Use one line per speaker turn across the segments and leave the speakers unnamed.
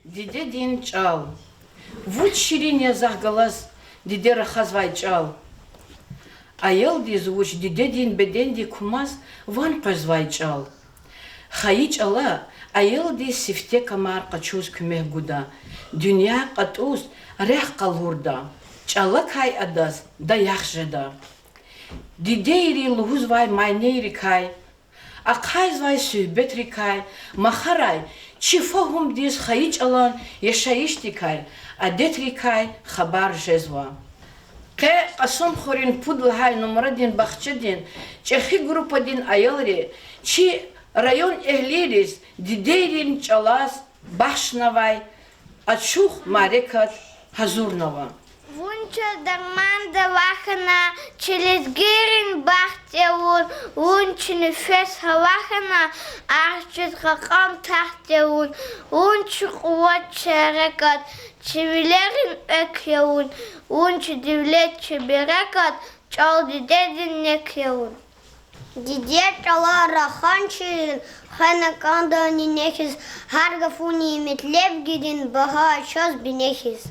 Диде дин чал. Вуд ширине захгалас диде рахазвай чал. Аял дизвуч диде дин беден ди кумаз ван qaзвай чал. Хаи чала аял ди сифте камар qachuz кумех гуда. Дюня qatuz рех қалурда. Чала кай адас да яхжеда. Диде ири лузвай майнейри кай. Акайзвай сюбетри кай. Махарай чифахум дис хаи чалан ешаишти кай. Адетри кай хабар жезва. Ке қасом хорин пудл хай номрадин бахчадин, чехи группадин аялри, чи район эхлирис, дидейрин чалас башнавай, ачух марекат хазурнава.
Вунча дарманда лахана, через гирин бахтеун, вунчины фес халахана, арчит хакам тахтеун, вунчу куат черекат, чевелерин экеун, вунчу дивлет чеберекат, чал дидедин некеун. Диде чала раханчилин, хана канда нинехис, харгафуни метлеп гидин, бага час бинехис.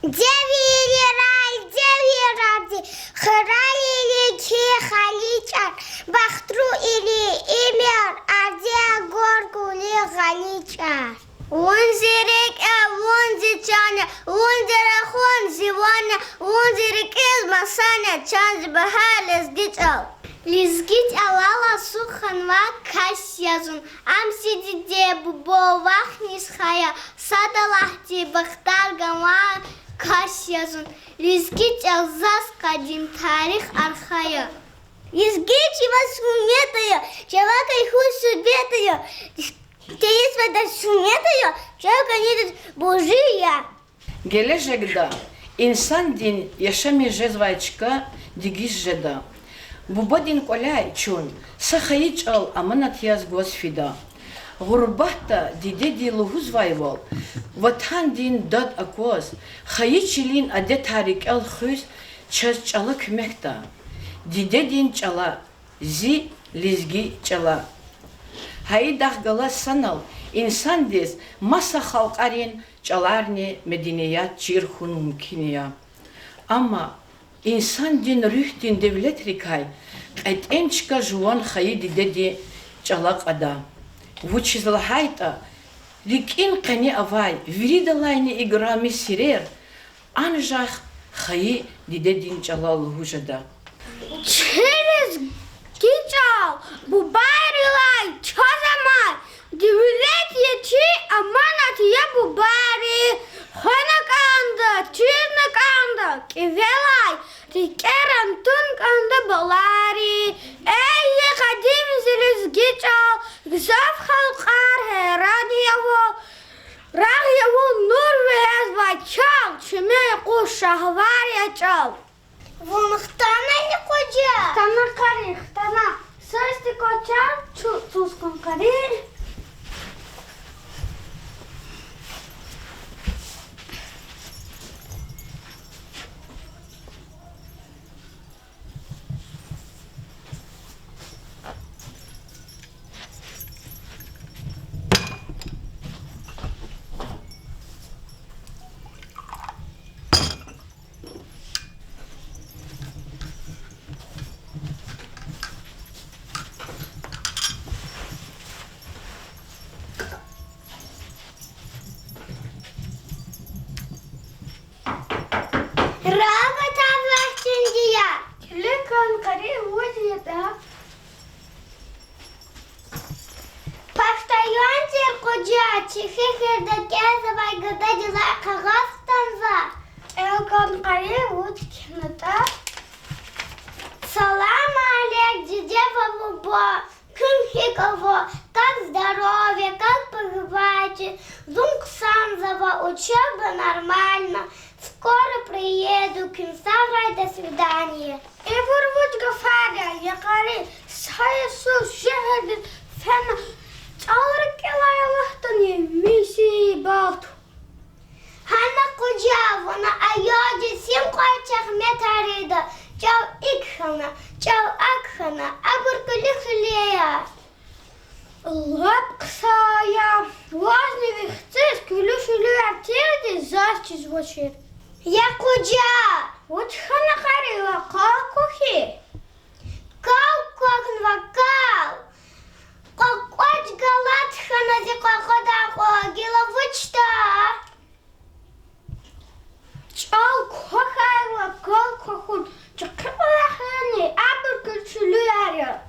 Девири рай, девиради, храли или чи халичак, бахтру или имер, адия горку ли халичак. Унзирик унзичаня, унзирахон зиваня, унзирик из масаня, чанз бахалес гичал. Лизгить алала суханва касьязун, амси диде бубовах нисхая, садалахти бахтар гама касьязун, лизгить алзас кадим тарих архая. Лизгить его суметая, человека иху субетая, теис вода суметая, человека нет божия.
Гележегда, инсан дин яшами жезвайчка дигиш жеда. Бубадин коляй чун, сахаи чал аманат яз госфида. Гурбахта диде ди лугузвайвал, ватан дин дад акоз, хаи чилин аде тарик ал хуз час чала кмекта. Диде дин чала, зи лизги чала. Хаи дахгала санал, инсан дес маса халкарин чаларни мединият чирхун мумкиния. Ама инсан дин рюхтин девлет рикай, этенчка жуан хаи диде ди чала када. Вучизлахайта, рикин кани авай, виридалайни играми сирер, анжах хаи диде дин чала лухужада.
Через гичал, бубарилай, чазамай, дивилет ячи, аманат я бубари, ханаканда, чирнаканда, кивелай, рикерам тунканда балари, эй, хадим зелез гичал, гзав халкар радио нур вез чал, чимей куш шахвар ячал. Вон хтана не кожа. Хтана кари, хтана. Сости коча, чускон кари. Салам алейк, дедева буба, кымхиково, как здоровье, как поживаете? Зунг Санзова, учеба нормально, скоро приеду, Кимсаврай, до свидания. И ворвуть гафаря, якари, сайсу, шехед, фена, чалрикелая лахтани, миссии балту. Хана куджа, вона айоди, сим койчах метарида, чау икхана, чау акхана, абуркулихлея. Лап ксая, важный вихцис, квилюшулю артирди, застис вочер. Я куджа, вот хана харила, калкухи. Калкухн вакал. Какой галат хана зи какодако, гиловучта. Чал кухайла, калкухун, чакралахани, абуркучулю аря.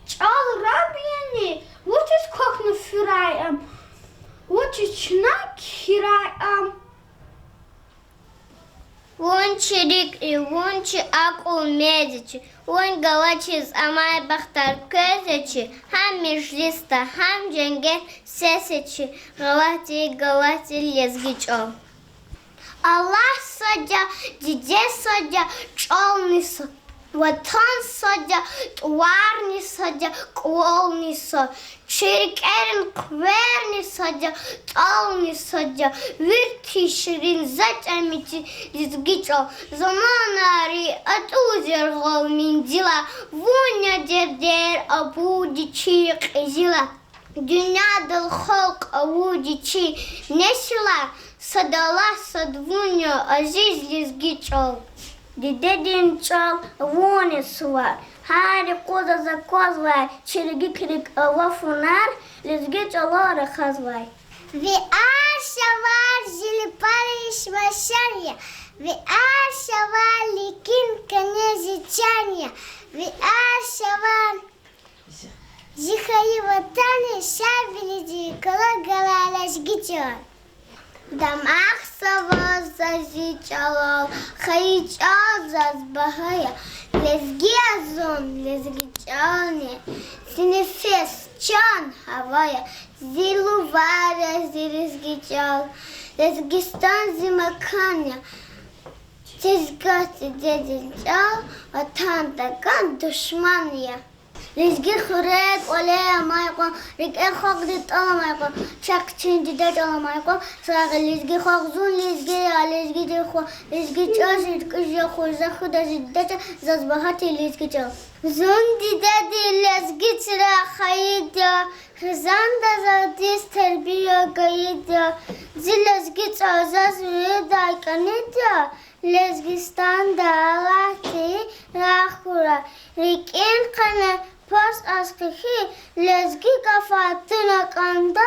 Чал рабияни, вот из кухни фюраем, вот из чнак хираем.
Вон чирик и вон чи акул медичи, вон галачиз амай бахтар көзечи, хам межлиста, хам дженге сесечи, галати лезгичо.
Аллах садя, диде садя, чални садя. Ватан садя, туарни садя, куолни садя, чирикерин кверни садя, тални садя, вирти ширин затямити лизгичо, заманари атузергал миндила, вуня дердер абуди чирик изила, дюнядал халк абуди чи несила, садала садвуня азиз лизгичо. Дедин чал воне сува, хари коза за козлай, чириги крик авафунар, лизги чалора хазвай.
Ви ашавар зилипариш вашарья, ви ашавар ликин канезичанья, ви ашавар зихаи ватани шабилиди калагалалаш гичор. Дамах сава зазичалал, хаичал зазбахая, лезги азон, лезги чалне, синефес чан хавая, зилуваря зилезги чал, лезгистан зимаканя, тизгати дедин чал, атан таган душманья. Лизги хурет оле майко, рик эхок дит ала майко, чак чин дидет ала майко, сага лизги хок зун лизги а лизги дихо, лизги чаш иткыжа хурза худа зиддета зазбахати лизги чал. Зун дидеди лизги чира хаидя, хизанда задис тербия гаидя, зи лизги чаза зуеда иканидя, лизги станда алати рахура, рик энкане Pas askıhi lezgi kafatına kanda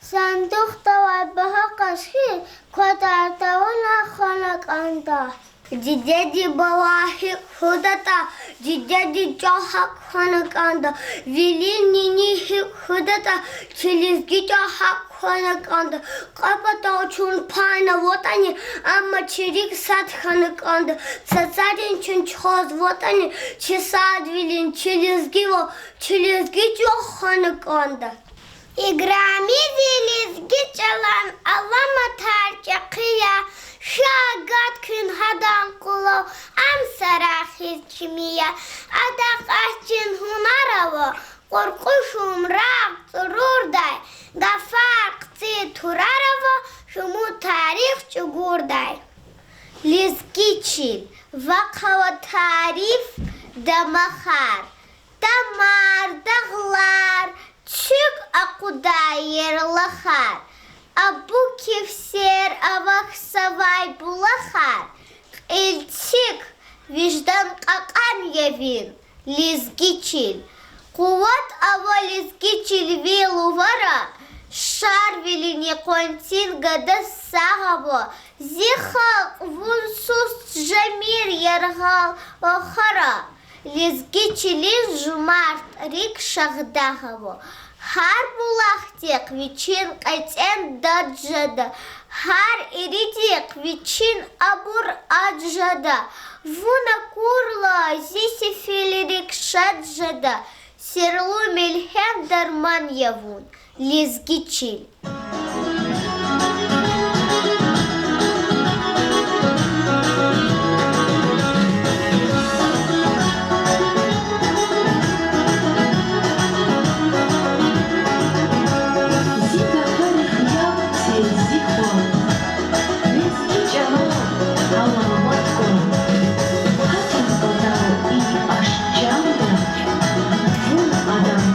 sandık tavay baha kaşhi kadar tavana khana kanda. Didedi bawahi hudata, didedi cahak khana kanda, vili nini hudata, çelizgi cahak khana kanda, kapata uçun payna votani, ama çirik sat khana kanda, satsarin çün çoz votani, çesad vilin çelizgi cah khana kanda. İgrami zilizgi çalan Allah'ma tercakıya, şagat kün hadan kulu am sarahiz çimiya, adak ahçın hunarava, korkuşum rak sururday, gafar kti turarava, şumu tarih çugurday. Lizgiçil, vakava tarif damahar, damar dağlar, çık akuda yerlahar. Abu kevser avak savay bulahar. Elçik vicdan kakan yevin. Lizgiçil. Kuvat ava lizgiçil vilu vara. Şar vilini kontin gada sahabo. Zihak vunsuz jamir yarhal ohara. Lizgiçilin jumart rik şagdahavo. Har bulahtik viçin qayten daджада, har iridik viçin abur аджада, vuna kurla zisi filirik şadjada, sirlu milhem darman yavun, lizgiçil.
Adam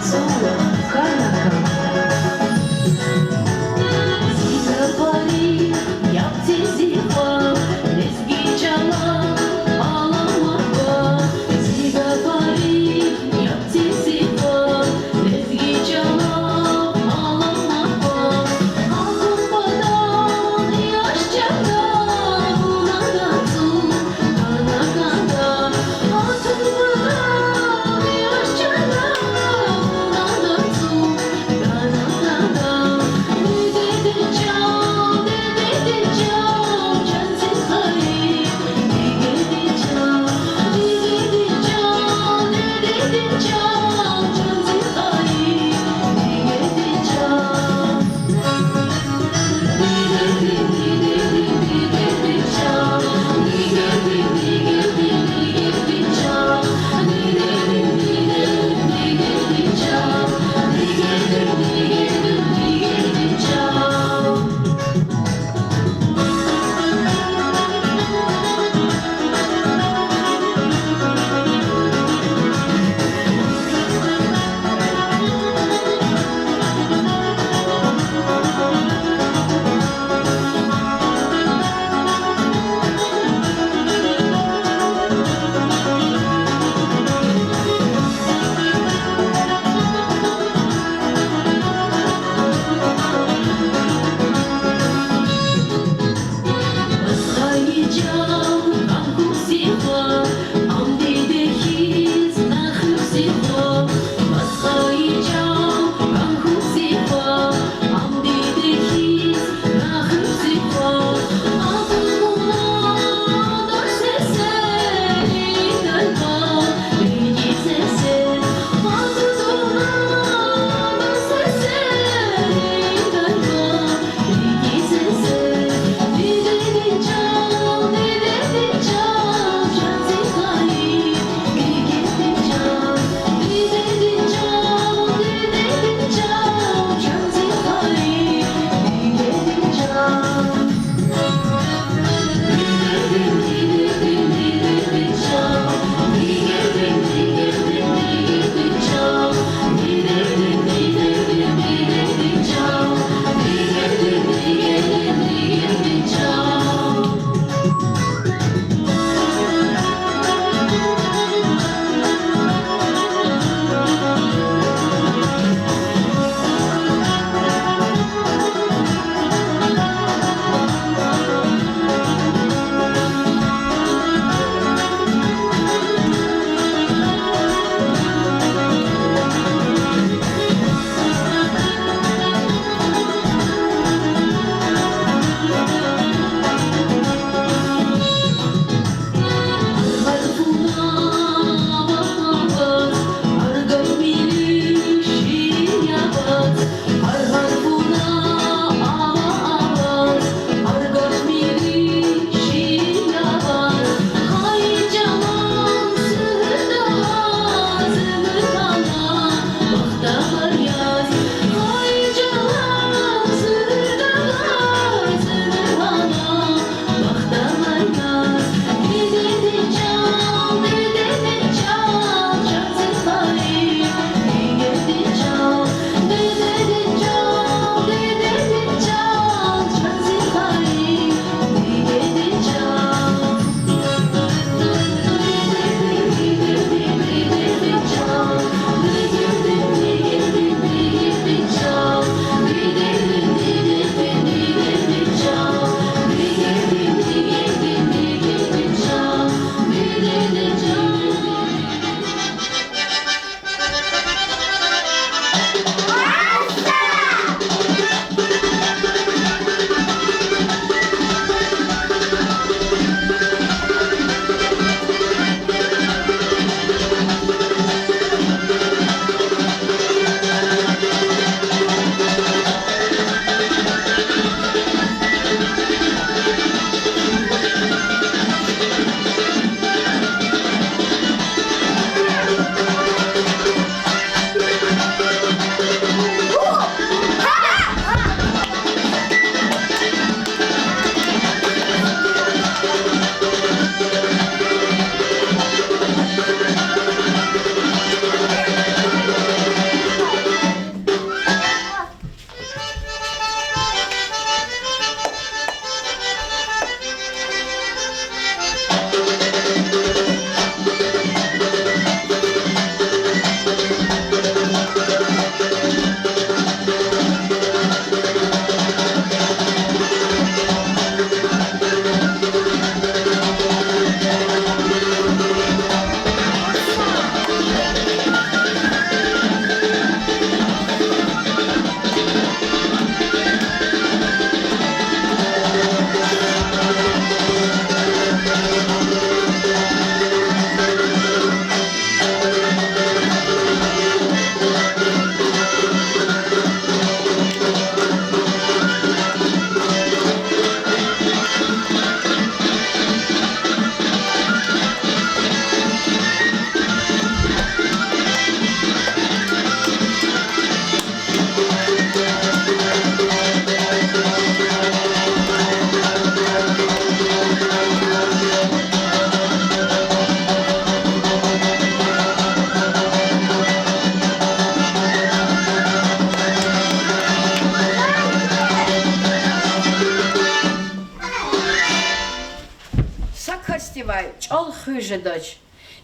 хуй жедач.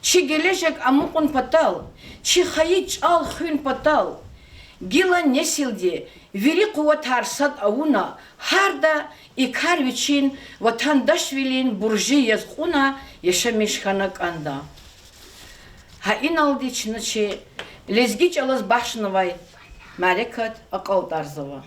Чи gelecek amukun patal, чи hayıç al hün patal. Gila nesildi, veri kuvvet harsat avuna, harda ikar viçin vatandaş vilin burji yazguna yaşamış hanak anda. Ha inaldi içinçi, lezgiç alaz başnavay, marekat akal tarzıva.